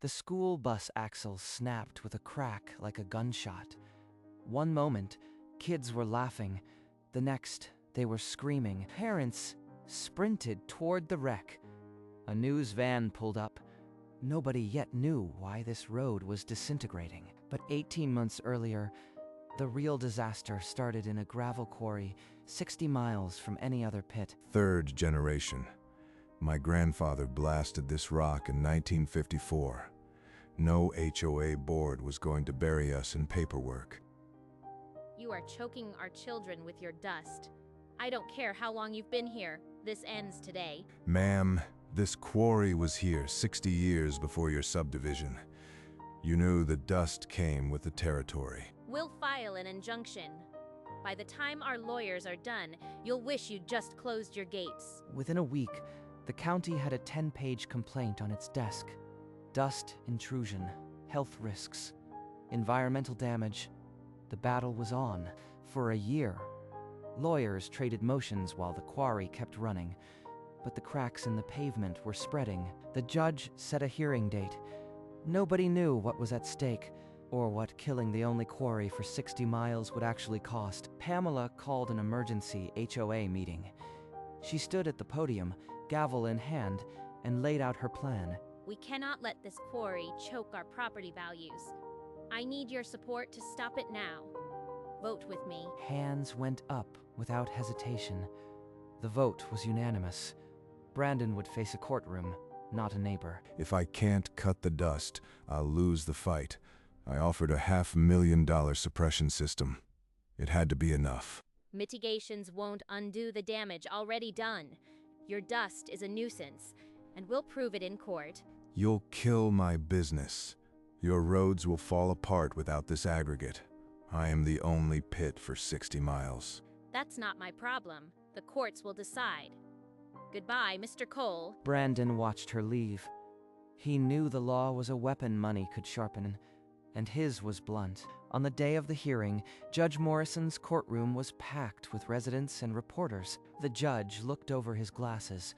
The school bus axle snapped with a crack like a gunshot. One moment, kids were laughing. The next, they were screaming. Parents sprinted toward the wreck. A news van pulled up. Nobody yet knew why this road was disintegrating. But 18 months earlier, the real disaster started in a gravel quarry 60 miles from any other pit. Third generation. My grandfather blasted this rock in 1954. No HOA board was going to bury us in paperwork. You are choking our children with your dust. I don't care how long you've been here. This ends today. Ma'am, this quarry was here 60 years before your subdivision. You knew the dust came with the territory. We'll file an injunction. By the time our lawyers are done, you'll wish you'd just closed your gates. Within a week, the county had a 10-page complaint on its desk. Dust intrusion, health risks, environmental damage. The battle was on. For a year, lawyers traded motions while the quarry kept running, but the cracks in the pavement were spreading. The judge set a hearing date. Nobody knew what was at stake, or what killing the only quarry for 60 miles would actually cost. Pamela called an emergency HOA meeting. She stood at the podium, gavel in hand, and laid out her plan. We cannot let this quarry choke our property values. I need your support to stop it now. Vote with me. Hands went up without hesitation. The vote was unanimous. Brandon would face a courtroom, not a neighbor. If I can't cut the dust, I'll lose the fight. I offered a $500,000 suppression system. It had to be enough. Mitigations won't undo the damage already done. Your dust is a nuisance, and we'll prove it in court. You'll kill my business. Your roads will fall apart without this aggregate. I am the only pit for 60 miles. That's not my problem. The courts will decide. Goodbye, Mr. Cole. Brandon watched her leave. He knew the law was a weapon money could sharpen, and his was blunt. On the day of the hearing, Judge Morrison's courtroom was packed with residents and reporters. The judge looked over his glasses.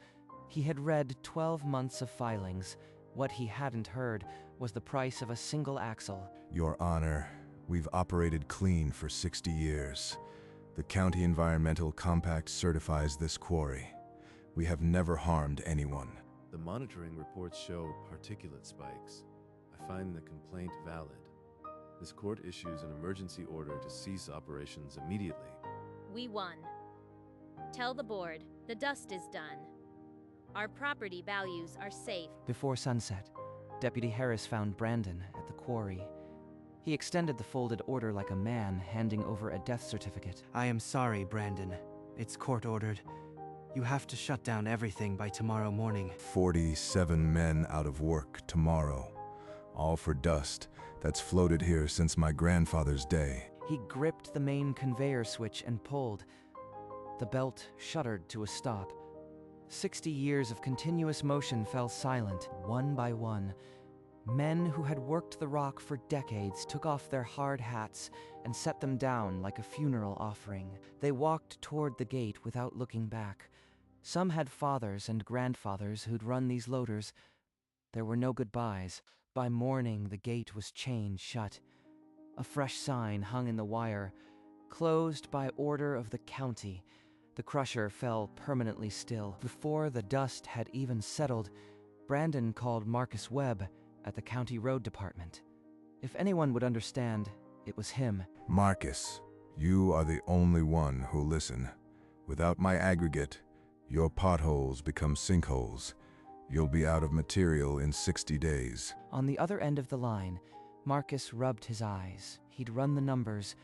He had read 12 months of filings. What he hadn't heard was the price of a single axle. Your Honor, we've operated clean for 60 years. The County Environmental Compact certifies this quarry. We have never harmed anyone. The monitoring reports show particulate spikes. I find the complaint valid. This court issues an emergency order to cease operations immediately. We won. Tell the board, the dust is done. Our property values are safe. Before sunset, Deputy Harris found Brandon at the quarry. He extended the folded order like a man handing over a death certificate. I am sorry, Brandon. It's court-ordered. You have to shut down everything by tomorrow morning. 47 men out of work tomorrow. All for dust that's floated here since my grandfather's day. He gripped the main conveyor switch and pulled. The belt shuddered to a stop. 60 years of continuous motion fell silent, one by one. Men who had worked the rock for decades took off their hard hats and set them down like a funeral offering. They walked toward the gate without looking back. Some had fathers and grandfathers who'd run these loaders. There were no goodbyes. By morning, the gate was chained shut. A fresh sign hung in the wire. Closed by order of the county. The crusher fell permanently still. Before the dust had even settled, Brandon called Marcus Webb at the county road department. If anyone would understand, it was him. Marcus, you are the only one who'll listen. Without my aggregate, your potholes become sinkholes. You'll be out of material in 60 days. On the other end of the line, Marcus rubbed his eyes. He'd run the numbers.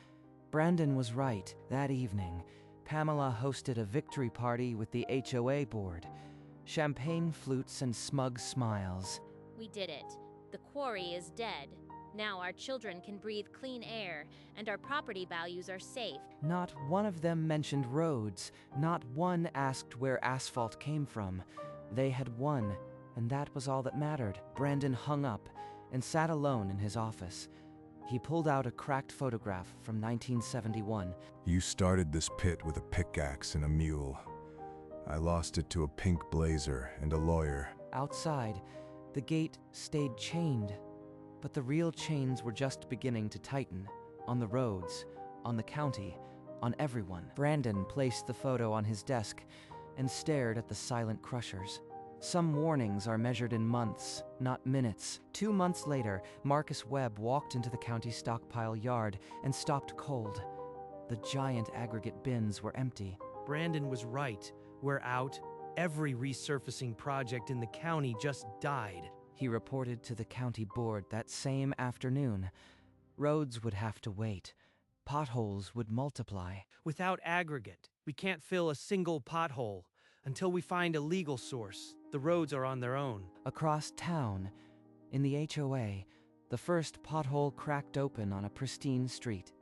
Brandon was right. That evening, Pamela hosted a victory party with the HOA board. Champagne flutes and smug smiles. We did it. The quarry is dead. Now our children can breathe clean air, and our property values are safe. Not one of them mentioned roads. Not one asked where asphalt came from. They had won, and that was all that mattered. Brandon hung up and sat alone in his office. He pulled out a cracked photograph from 1971. You started this pit with a pickaxe and a mule. I lost it to a pink blazer and a lawyer. Outside, The gate stayed chained, but the real chains were just beginning to tighten. On the roads, on the county, on everyone. Brandon placed the photo on his desk and stared at the silent crushers. Some warnings are measured in months, not minutes. 2 months later, Marcus Webb walked into the county stockpile yard and stopped cold. The giant aggregate bins were empty. Brandon was right. We're out. Every resurfacing project in the county just died. He reported to the county board that same afternoon. Roads would have to wait. Potholes would multiply. Without aggregate, we can't fill a single pothole. Until we find a legal source, the roads are on their own. Across town, in the HOA, the first pothole cracked open on a pristine street.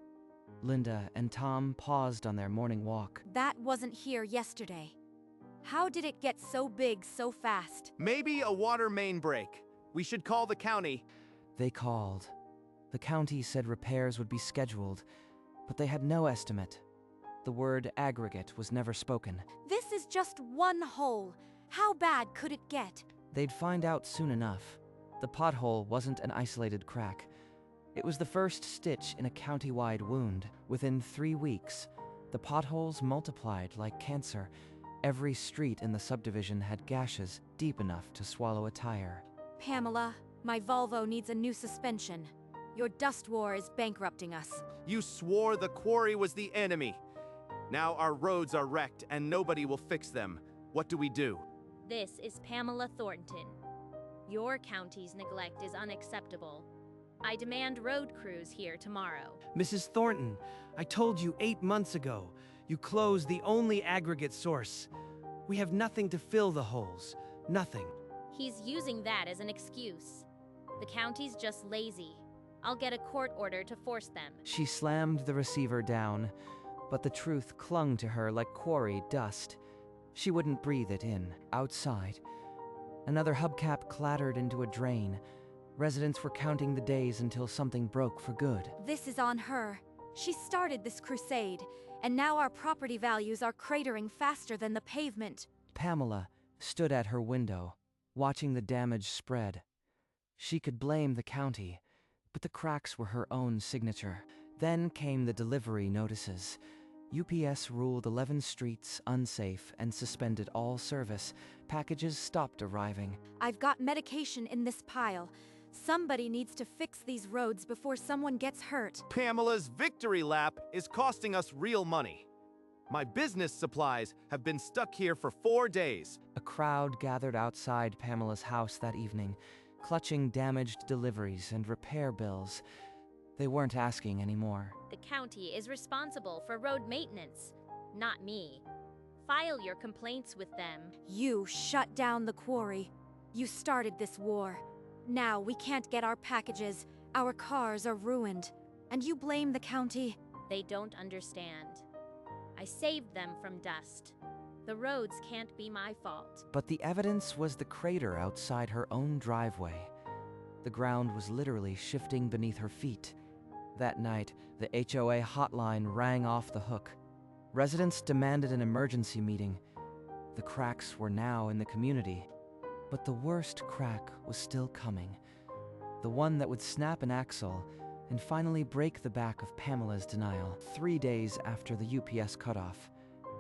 Linda and Tom paused on their morning walk. That wasn't here yesterday. How did it get so big so fast? Maybe a water main break. We should call the county. They called. The county said repairs would be scheduled, but they had no estimate. The word aggregate was never spoken. This is just one hole. How bad could it get? They'd find out soon enough. The pothole wasn't an isolated crack. It was the first stitch in a county-wide wound. Within 3 weeks, the potholes multiplied like cancer. Every street in the subdivision had gashes deep enough to swallow a tire. Pamela, my Volvo needs a new suspension. Your dust war is bankrupting us. You swore the quarry was the enemy. Now our roads are wrecked and nobody will fix them. What do we do? This is Pamela Thornton. Your county's neglect is unacceptable. I demand road crews here tomorrow. Mrs. Thornton, I told you 8 months ago. You closed the only aggregate source. We have nothing to fill the holes. Nothing. He's using that as an excuse. The county's just lazy. I'll get a court order to force them. She slammed the receiver down, but the truth clung to her like quarry dust. She wouldn't breathe it in. Outside, another hubcap clattered into a drain. Residents were counting the days until something broke for good. This is on her. She started this crusade, and now our property values are cratering faster than the pavement. Pamela stood at her window, watching the damage spread. She could blame the county, but the cracks were her own signature. Then came the delivery notices. UPS ruled 11 streets unsafe and suspended all service. Packages stopped arriving. I've got medication in this pile. Somebody needs to fix these roads before someone gets hurt. Pamela's victory lap is costing us real money. My business supplies have been stuck here for 4 days. A crowd gathered outside Pamela's house that evening, clutching damaged deliveries and repair bills. They weren't asking anymore. The county is responsible for road maintenance, not me. File your complaints with them. You shut down the quarry. You started this war. Now we can't get our packages. Our cars are ruined. And you blame the county? They don't understand. I saved them from dust. The roads can't be my fault. But the evidence was the crater outside her own driveway. The ground was literally shifting beneath her feet. That night, the HOA hotline rang off the hook. Residents demanded an emergency meeting. The cracks were now in the community. But the worst crack was still coming. The one that would snap an axle and finally break the back of Pamela's denial. 3 days after the UPS cutoff,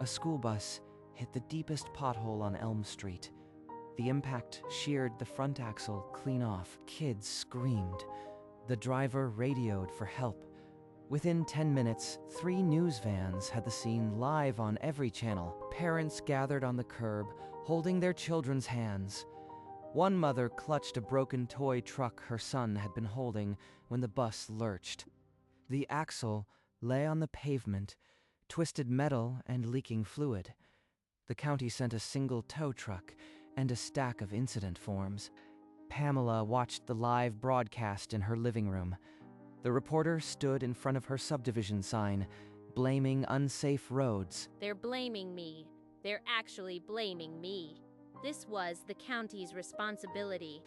a school bus hit the deepest pothole on Elm Street. The impact sheared the front axle clean off. Kids screamed. The driver radioed for help. Within 10 minutes, 3 news vans had the scene live on every channel. Parents gathered on the curb, holding their children's hands. One mother clutched a broken toy truck her son had been holding when the bus lurched. The axle lay on the pavement, twisted metal and leaking fluid. The county sent a single tow truck and a stack of incident forms. Pamela watched the live broadcast in her living room. The reporter stood in front of her subdivision sign, blaming unsafe roads. They're blaming me. They're actually blaming me. This was the county's responsibility.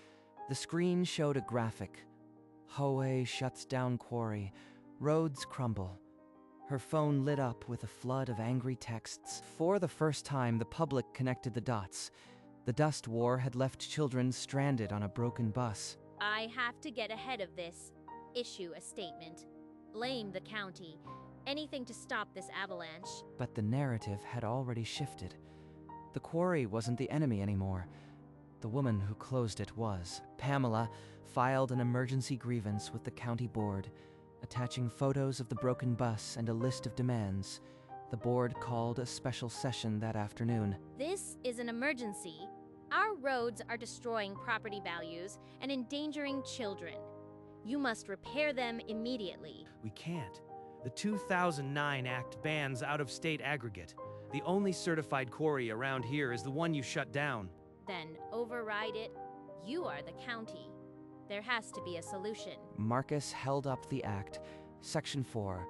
The screen showed a graphic. HOA shuts down quarry. Roads crumble. Her phone lit up with a flood of angry texts. For the first time, the public connected the dots. The dust war had left children stranded on a broken bus. I have to get ahead of this. Issue a statement. Blame the county. Anything to stop this avalanche. But the narrative had already shifted. The quarry wasn't the enemy anymore. The woman who closed it was. Pamela filed an emergency grievance with the county board, attaching photos of the broken bus and a list of demands. The board called a special session that afternoon. This is an emergency. Our roads are destroying property values and endangering children. You must repair them immediately. We can't. The 2009 Act bans out-of-state aggregate. The only certified quarry around here is the one you shut down. Then override it. You are the county. There has to be a solution. Marcus held up the act. Section 4.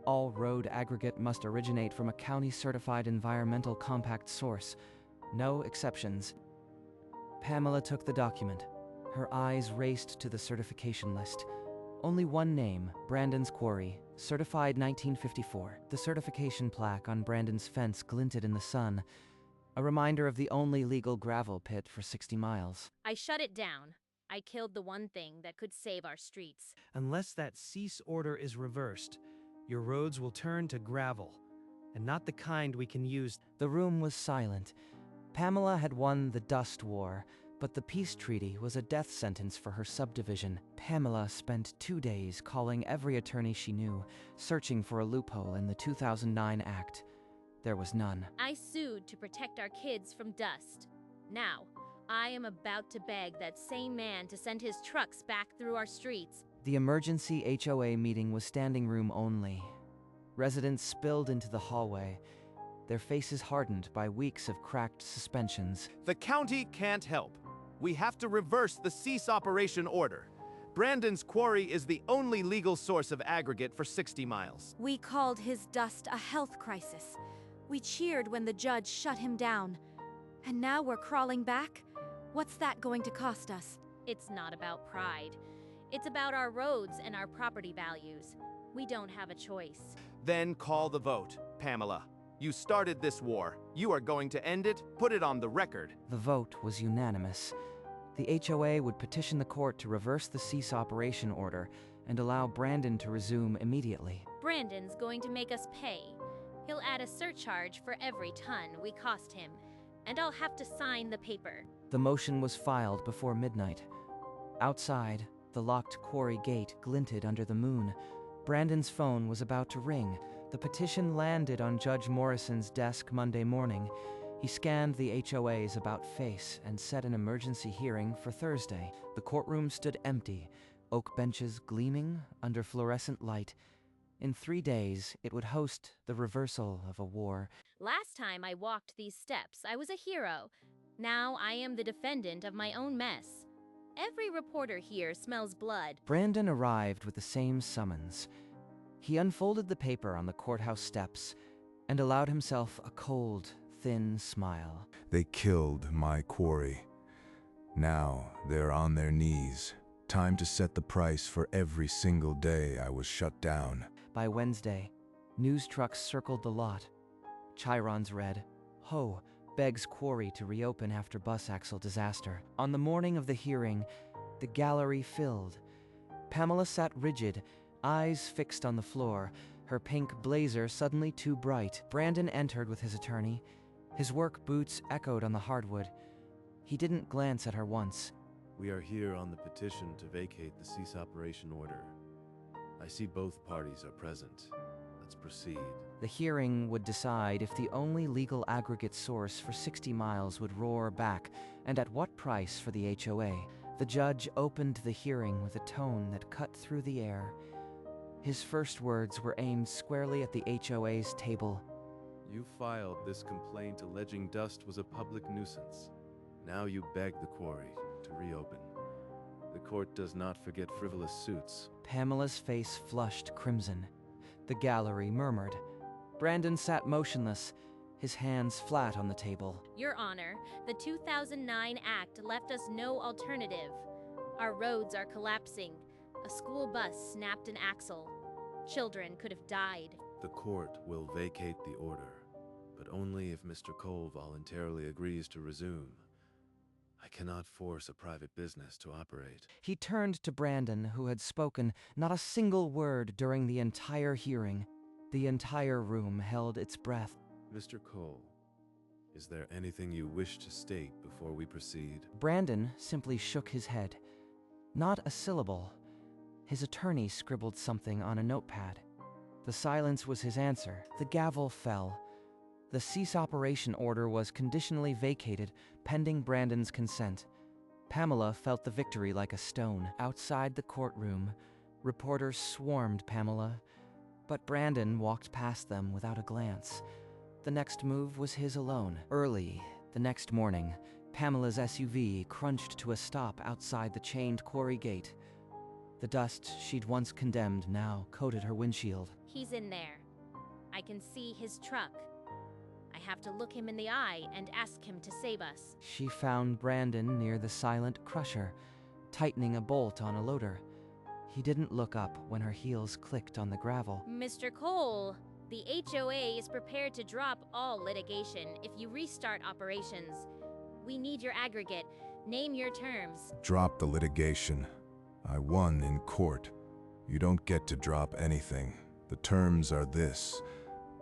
All road aggregate must originate from a county-certified environmental compact source. No exceptions. Pamela took the document. Her eyes raced to the certification list. Only one name, Brandon's Quarry, certified 1954. The certification plaque on Brandon's fence glinted in the sun, a reminder of the only legal gravel pit for 60 miles. I shut it down. I killed the one thing that could save our streets. Unless that cease order is reversed, your roads will turn to gravel, and not the kind we can use. The room was silent. Pamela had won the dust war, but the peace treaty was a death sentence for her subdivision. Pamela spent 2 days calling every attorney she knew, searching for a loophole in the 2009 Act. There was none. I sued to protect our kids from dust. Now, I am about to beg that same man to send his trucks back through our streets. The emergency HOA meeting was standing room only. Residents spilled into the hallway, their faces hardened by weeks of cracked suspensions. The county can't help. We have to reverse the cease operation order. Brandon's Quarry is the only legal source of aggregate for 60 miles. We called his dust a health crisis. We cheered when the judge shut him down. And now we're crawling back? What's that going to cost us? It's not about pride. It's about our roads and our property values. We don't have a choice. Then call the vote, Pamela. You started this war. You are going to end it. Put it on the record. The vote was unanimous. The HOA would petition the court to reverse the cease operation order and allow Brandon to resume immediately. Brandon's going to make us pay. He'll add a surcharge for every ton we cost him, and I'll have to sign the paper. The motion was filed before midnight. Outside, the locked quarry gate glinted under the moon. Brandon's phone was about to ring. The petition landed on Judge Morrison's desk Monday morning. He scanned the HOA's about face and set an emergency hearing for Thursday. The courtroom stood empty, oak benches gleaming under fluorescent light. In 3 days, it would host the reversal of a war. Last time I walked these steps, I was a hero. Now I am the defendant of my own mess. Every reporter here smells blood. Brandon arrived with the same summons. He unfolded the paper on the courthouse steps and allowed himself a cold, thin smile. They killed my quarry. Now they're on their knees. Time to set the price for every single day I was shut down. By Wednesday, news trucks circled the lot. Chirons read, "Ho, begs quarry to reopen after bus axle disaster." On the morning of the hearing, the gallery filled. Pamela sat rigid, eyes fixed on the floor, her pink blazer suddenly too bright. Brandon entered with his attorney. His work boots echoed on the hardwood. He didn't glance at her once. We are here on the petition to vacate the cease operation order. I see both parties are present. Let's proceed. The hearing would decide if the only legal aggregate source for 60 miles would roar back, and at what price for the HOA. The judge opened the hearing with a tone that cut through the air. His first words were aimed squarely at the HOA's table. You filed this complaint alleging dust was a public nuisance. Now you beg the quarry to reopen. The court does not forget frivolous suits. Pamela's face flushed crimson. The gallery murmured. Brandon sat motionless, his hands flat on the table. Your Honor, the 2009 Act left us no alternative. Our roads are collapsing. A school bus snapped an axle. Children could have died. The court will vacate the order, but only if Mr. Cole voluntarily agrees to resume. I cannot force a private business to operate. He turned to Brandon, who had spoken not a single word during the entire hearing. The entire room held its breath. Mr. Cole, is there anything you wish to state before we proceed? Brandon simply shook his head. Not a syllable. His attorney scribbled something on a notepad. The silence was his answer. The gavel fell. The cease operation order was conditionally vacated, pending Brandon's consent. Pamela felt the victory like a stone. Outside the courtroom, reporters swarmed Pamela, but Brandon walked past them without a glance. The next move was his alone. Early, the next morning, Pamela's SUV crunched to a stop outside the chained quarry gate. The dust she'd once condemned now coated her windshield. He's in there. I can see his truck. I have to look him in the eye and ask him to save us. She found Brandon near the silent crusher, tightening a bolt on a loader. He didn't look up when her heels clicked on the gravel. Mr. Cole, the HOA is prepared to drop all litigation if you restart operations. We need your aggregate. Name your terms. Drop the litigation. I won in court. You don't get to drop anything. The terms are this.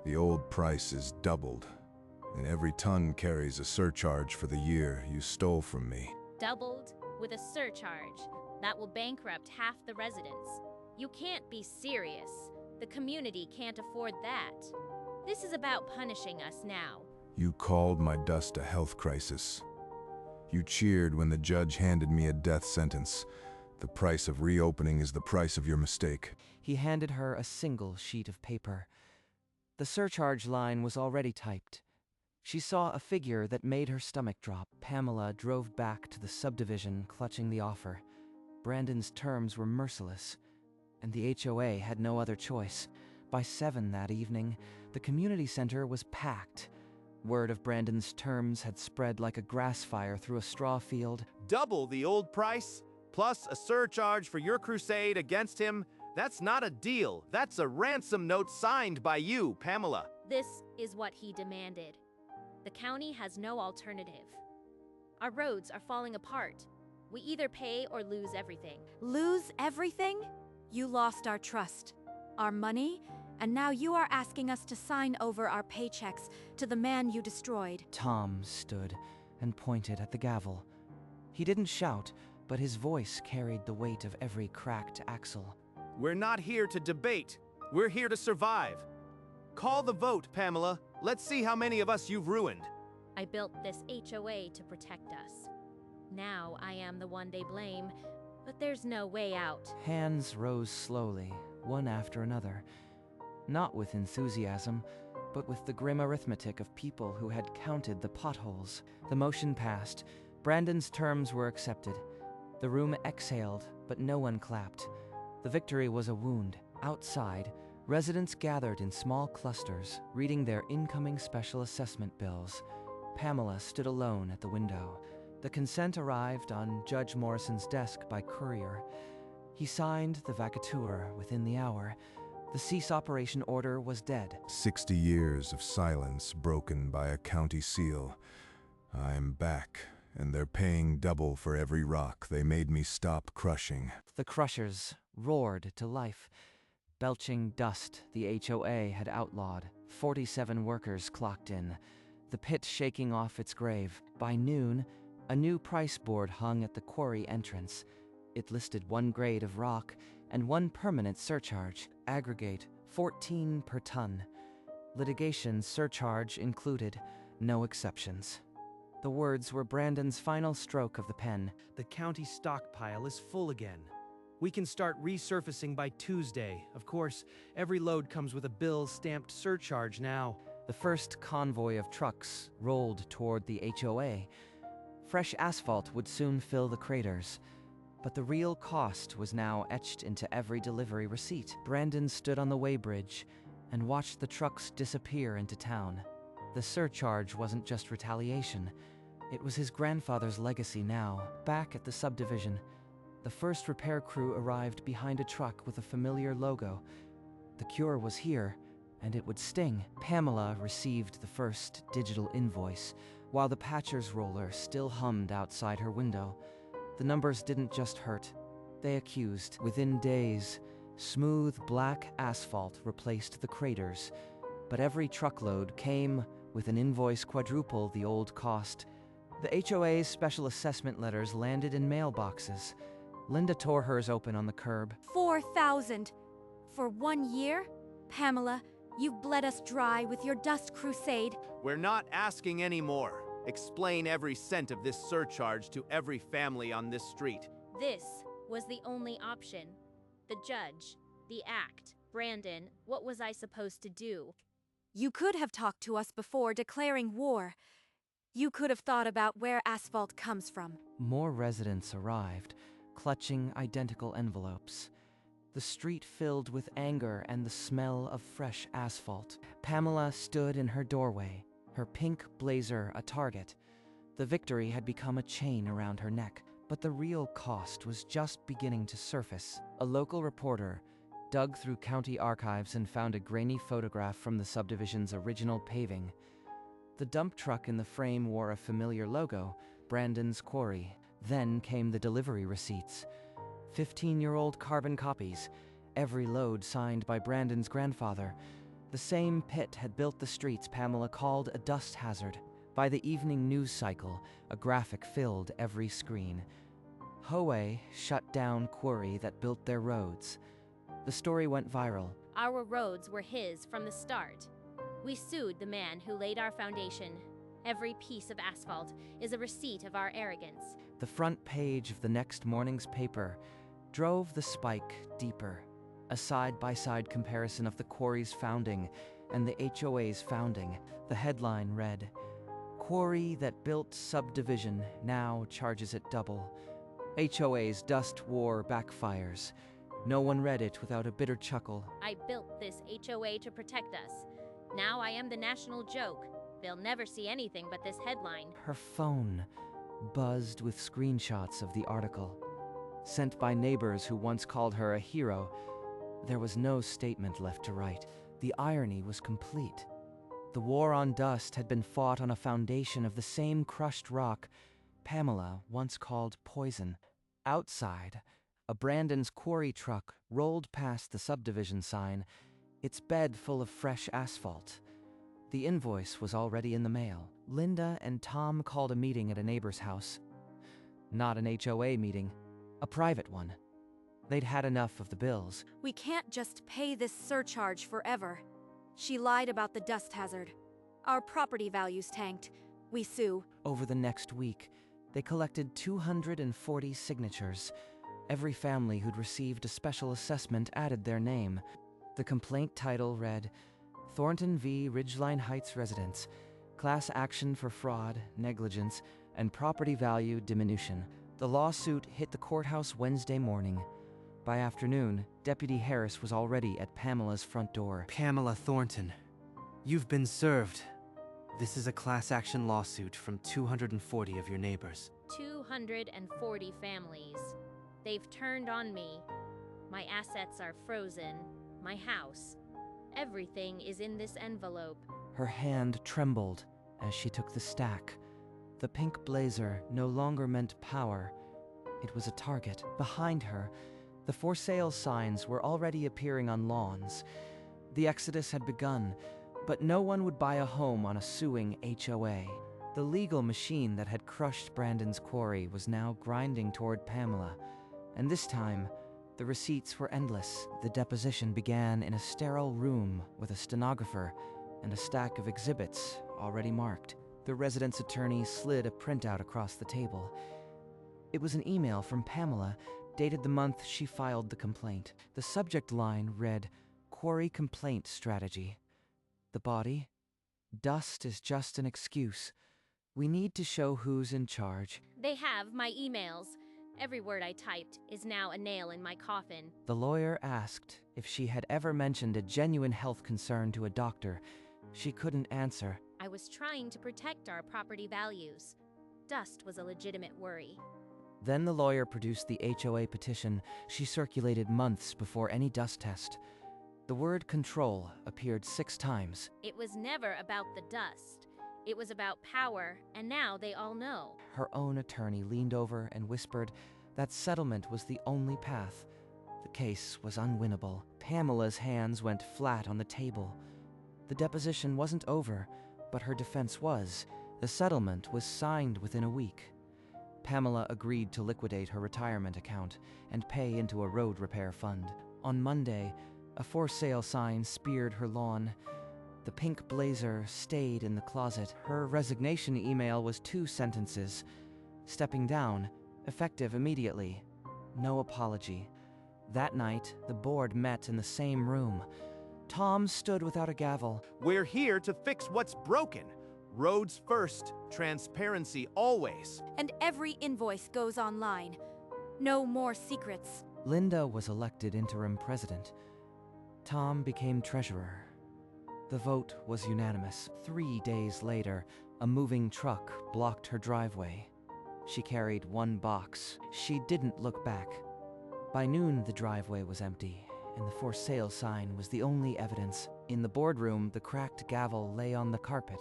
The old price is doubled, and every ton carries a surcharge for the year you stole from me. Doubled with a surcharge. That will bankrupt half the residents. You can't be serious. The community can't afford that. This is about punishing us now. You called my dust a health crisis. You cheered when the judge handed me a death sentence. The price of reopening is the price of your mistake. He handed her a single sheet of paper. The surcharge line was already typed. She saw a figure that made her stomach drop. Pamela drove back to the subdivision, clutching the offer. Brandon's terms were merciless, and the HOA had no other choice. By 7 that evening, the community center was packed. Word of Brandon's terms had spread like a grass fire through a straw field. Double the old price, plus a surcharge for your crusade against him? That's not a deal. That's a ransom note signed by you, Pamela. This is what he demanded. The county has no alternative. Our roads are falling apart. We either pay or lose everything. Lose everything? You lost our trust, our money, and now you are asking us to sign over our paychecks to the man you destroyed. Tom stood and pointed at the gavel. He didn't shout, but his voice carried the weight of every cracked axle. We're not here to debate. We're here to survive. Call the vote, Pamela. Let's see how many of us you've ruined. I built this HOA to protect us. Now I am the one they blame, but there's no way out. Hands rose slowly, one after another. Not with enthusiasm, but with the grim arithmetic of people who had counted the potholes. The motion passed. Brandon's terms were accepted. The room exhaled, but no one clapped. The victory was a wound. Outside, residents gathered in small clusters, reading their incoming special assessment bills. Pamela stood alone at the window. The consent arrived on Judge Morrison's desk by courier. He signed the vacatur within the hour. The cease operation order was dead. 60 years of silence broken by a county seal. I'm back, and they're paying double for every rock they made me stop crushing. The crushers roared to life. Belching dust the HOA had outlawed. 47 workers clocked in, the pit shaking off its grave. By noon, a new price board hung at the quarry entrance. It listed 1 grade of rock and 1 permanent surcharge, aggregate 14 per ton. Litigation surcharge included, no exceptions. The words were Brandon's final stroke of the pen. The county stockpile is full again. We can start resurfacing by Tuesday. Of course, every load comes with a bill stamped surcharge now. The first convoy of trucks rolled toward the HOA. Fresh asphalt would soon fill the craters, but the real cost was now etched into every delivery receipt. Brandon stood on the weighbridge and watched the trucks disappear into town. The surcharge wasn't just retaliation. It was his grandfather's legacy now. Back at the subdivision, the first repair crew arrived behind a truck with a familiar logo. The cure was here, and it would sting. Pamela received the first digital invoice, while the patcher's roller still hummed outside her window. The numbers didn't just hurt, they accused. Within days, smooth black asphalt replaced the craters, but every truckload came with an invoice quadruple the old cost. The HOA's special assessment letters landed in mailboxes. Linda tore hers open on the curb. 4,000. For 1 year? Pamela, you've bled us dry with your dust crusade. We're not asking any more. Explain every cent of this surcharge to every family on this street. This was the only option. The judge, the act. Brandon, what was I supposed to do? You could have talked to us before declaring war. You could have thought about where asphalt comes from. More residents arrived, clutching identical envelopes. The street filled with anger and the smell of fresh asphalt. Pamela stood in her doorway, her pink blazer a target. The victory had become a chain around her neck, but the real cost was just beginning to surface. A local reporter dug through county archives and found a grainy photograph from the subdivision's original paving. The dump truck in the frame wore a familiar logo, Brandon's Quarry. Then came the delivery receipts. 15-year-old carbon copies, every load signed by Brandon's grandfather. The same pit had built the streets Pamela called a dust hazard. By the evening news cycle, a graphic filled every screen. HOA shut down Quarry that built their roads. The story went viral. Our roads were his from the start. We sued the man who laid our foundation. Every piece of asphalt is a receipt of our arrogance. The front page of the next morning's paper drove the spike deeper. A side-by-side comparison of the Quarry's founding and the HOA's founding. The headline read, "Quarry that built Subdivision now charges it double. HOA's dust war backfires." No one read it without a bitter chuckle. I built this HOA to protect us. Now I am the national joke. They'll never see anything but this headline. Her phone buzzed with screenshots of the article, sent by neighbors who once called her a hero. There was no statement left to write. The irony was complete. The war on dust had been fought on a foundation of the same crushed rock Pamela once called poison. Outside, a Brandon's Quarry truck rolled past the Subdivision sign, its bed full of fresh asphalt. The invoice was already in the mail. Linda and Tom called a meeting at a neighbor's house. Not an HOA meeting, a private one. They'd had enough of the bills. We can't just pay this surcharge forever. She lied about the dust hazard. Our property values tanked. We sue. Over the next week, they collected 240 signatures. Every family who'd received a special assessment added their name. The complaint title read, Thornton v. Ridgeline Heights Residents, Class Action for Fraud, Negligence, and Property Value Diminution. The lawsuit hit the courthouse Wednesday morning. By afternoon, Deputy Harris was already at Pamela's front door. Pamela Thornton, you've been served. This is a class action lawsuit from 240 of your neighbors. 240 families. They've turned on me. My assets are frozen. My house. Everything is in this envelope. Her hand trembled as she took the stack. The pink blazer no longer meant power. It was a target. Behind her, the for sale signs were already appearing on lawns. The exodus had begun, but no one would buy a home on a suing HOA. The legal machine that had crushed Brandon's Quarry was now grinding toward Pamela. And this time, the receipts were endless. The deposition began in a sterile room with a stenographer and a stack of exhibits already marked. The resident's attorney slid a printout across the table. It was an email from Pamela, dated the month she filed the complaint. The subject line read, Quarry Complaint Strategy. The body? Dust is just an excuse. We need to show who's in charge. They have my emails. Every word I typed is now a nail in my coffin. The lawyer asked if she had ever mentioned a genuine health concern to a doctor. She couldn't answer. I was trying to protect our property values. Dust was a legitimate worry. Then the lawyer produced the HOA petition she circulated months before any dust test. The word control appeared 6 times. It was never about the dust. It was about power, and now they all know. Her own attorney leaned over and whispered that settlement was the only path. The case was unwinnable. Pamela's hands went flat on the table. The deposition wasn't over, but her defense was. The settlement was signed within a week. Pamela agreed to liquidate her retirement account and pay into a road repair fund. On Monday, a for sale sign speared her lawn. The pink blazer stayed in the closet. Her resignation email was 2 sentences. Stepping down, effective immediately. No apology. That night, the board met in the same room. Tom stood without a gavel. We're here to fix what's broken. Roads first, transparency always. And every invoice goes online. No more secrets. Linda was elected interim president. Tom became treasurer. The vote was unanimous. 3 days later, a moving truck blocked her driveway. She carried 1 box. She didn't look back. By noon, the driveway was empty, and the for sale sign was the only evidence. In the boardroom, the cracked gavel lay on the carpet.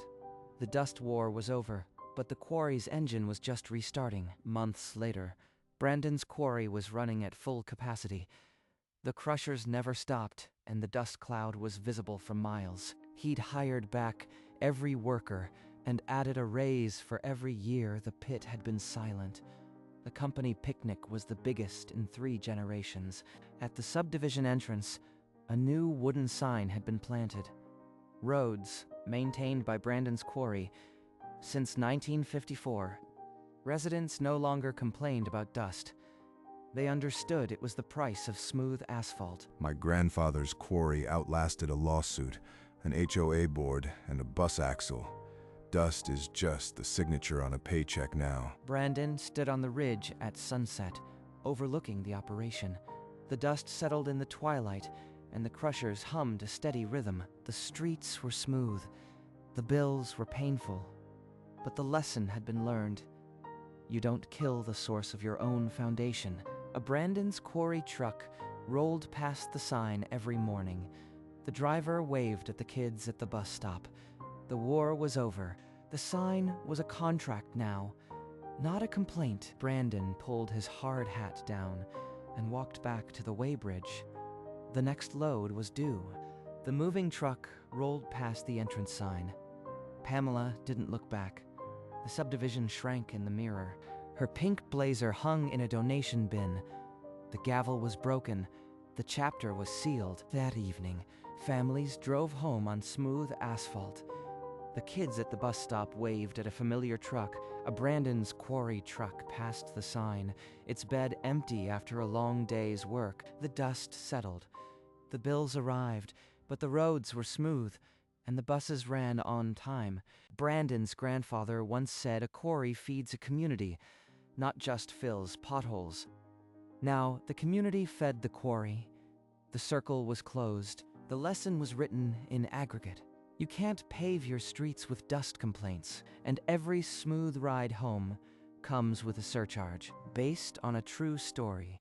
The dust war was over, but the quarry's engine was just restarting. Months later, Brandon's quarry was running at full capacity. The crushers never stopped, and the dust cloud was visible for miles. He'd hired back every worker and added a raise for every year the pit had been silent. The company picnic was the biggest in 3 generations. At the subdivision entrance, a new wooden sign had been planted. Roads, maintained by Brandon's quarry. Since 1954, residents no longer complained about dust. They understood it was the price of smooth asphalt. My grandfather's quarry outlasted a lawsuit, an HOA board, and a bus axle. Dust is just the signature on a paycheck now. Brandon stood on the ridge at sunset, overlooking the operation. The dust settled in the twilight, and the crushers hummed a steady rhythm. The streets were smooth. The bills were painful. But the lesson had been learned. You don't kill the source of your own foundation. A Brandon's quarry truck rolled past the sign every morning. The driver waved at the kids at the bus stop. The war was over. The sign was a contract now, not a complaint. Brandon pulled his hard hat down and walked back to the weighbridge. The next load was due. The moving truck rolled past the entrance sign. Pamela didn't look back. The subdivision shrank in the mirror. Her pink blazer hung in a donation bin. The gavel was broken. The chapter was sealed. That evening, families drove home on smooth asphalt. The kids at the bus stop waved at a familiar truck. A Brandon's quarry truck passed the sign, its bed empty after a long day's work. The dust settled. The bills arrived, but the roads were smooth, and the buses ran on time. Brandon's grandfather once said a quarry feeds a community, not just fills potholes. Now, the community fed the quarry. The circle was closed. The lesson was written in aggregate. You can't pave your streets with dust complaints, and every smooth ride home comes with a surcharge, based on a true story.